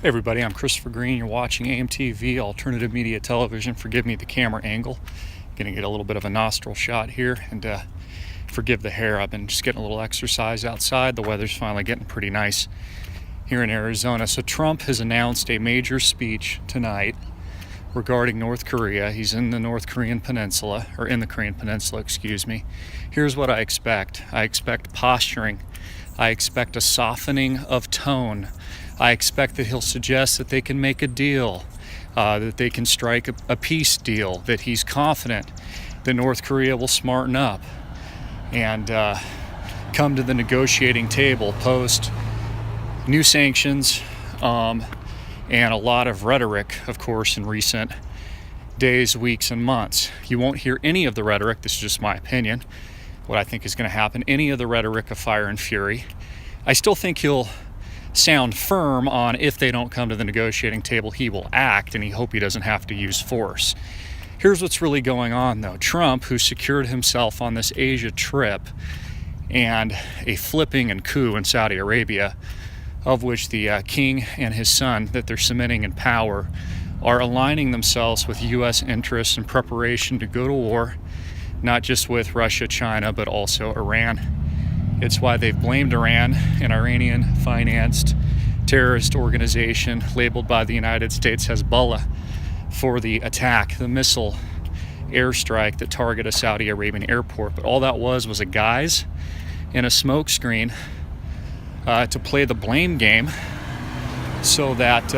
Hey everybody, I'm Christopher Green. You're watching AMTV, Alternative Media Television. Forgive me the camera angle. Gonna get a little bit of a nostril shot here, and forgive the hair. I've been just getting a little exercise outside. The weather's finally getting pretty nice here in Arizona. So Trump has announced a major speech tonight regarding North Korea. He's in the North Korean peninsula, or in the Korean peninsula, excuse me. Here's what I expect. I expect posturing. I expect a softening of tone. I expect that he'll suggest that they can make a deal, that they can strike a peace deal, that he's confident that North Korea will smarten up and come to the negotiating table post new sanctions and a lot of rhetoric, of course, in recent days, weeks, and months. You won't hear any of the rhetoric, this is just my opinion, what I think is going to happen, any of the rhetoric of fire and fury. I still think he'll sound firm on if they don't come to the negotiating table, he will act, and he hope he doesn't have to use force. Here's what's really going on, though. Trump, who secured himself on this Asia trip and a flipping and coup in Saudi Arabia, of which the king and his son that they're cementing in power are aligning themselves with U.S. interests in preparation to go to war, not just with Russia, China, but also Iran. It's why they've blamed Iran, an Iranian-financed terrorist organization labeled by the United States Hezbollah, for the attack, the missile airstrike that targeted a Saudi Arabian airport. But all that was a guise and a smokescreen to play the blame game so that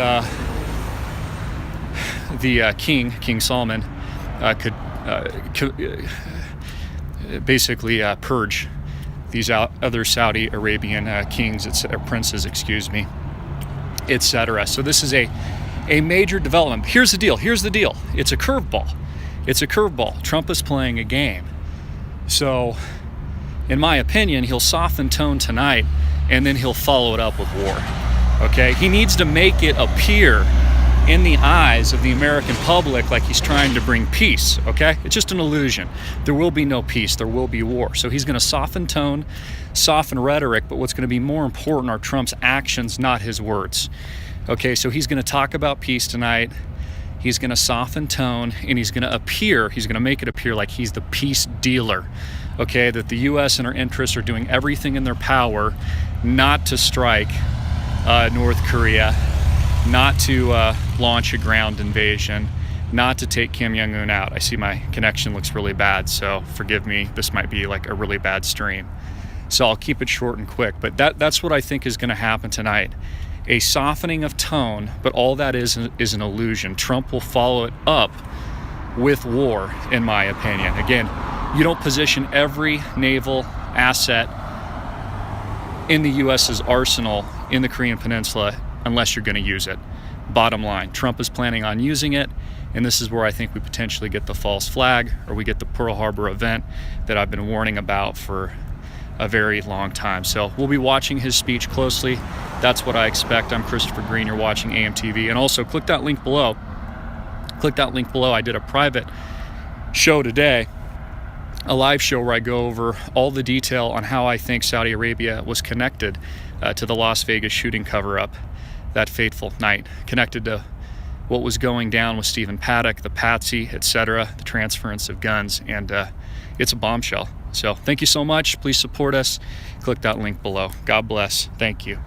the King Salman, could basically purge these other Saudi Arabian kings, princes, etc. So this is a major development. Here's the deal. It's a curveball. Trump is playing a game. So, in my opinion, he'll soften tone tonight, and then he'll follow it up with war. Okay? He needs to make it appear in the eyes of the American public like he's trying to bring peace, okay? It's just an illusion. There will be no peace, there will be war. So he's gonna soften tone, soften rhetoric, but what's gonna be more important are Trump's actions, not his words. Okay, so he's gonna talk about peace tonight, he's gonna soften tone, and he's gonna make it appear like he's the peace dealer, okay? That the US and our interests are doing everything in their power not to strike North Korea, not to launch a ground invasion, not to take Kim Jong-un out. I see my connection looks really bad, so forgive me. This might be like a really bad stream. So I'll keep it short and quick, but that's what I think is gonna happen tonight. A softening of tone, but all that is an illusion. Trump will follow it up with war, in my opinion. Again, you don't position every naval asset in the US's arsenal in the Korean Peninsula unless you're going to use it. Bottom line, Trump is planning on using it, and this is where I think we potentially get the false flag, or we get the Pearl Harbor event that I've been warning about for a very long time. So we'll be watching his speech closely. That's what I expect. I'm Christopher Green. You're watching AMTV. And also, click that link below. I did a private show today, a live show where I go over all the detail on how I think Saudi Arabia was connected to the Las Vegas shooting cover-up that fateful night, connected to what was going down with Stephen Paddock, the patsy, etc., the transference of guns, and it's a bombshell. So thank you so much. Please support us. Click that link below. God bless. Thank you.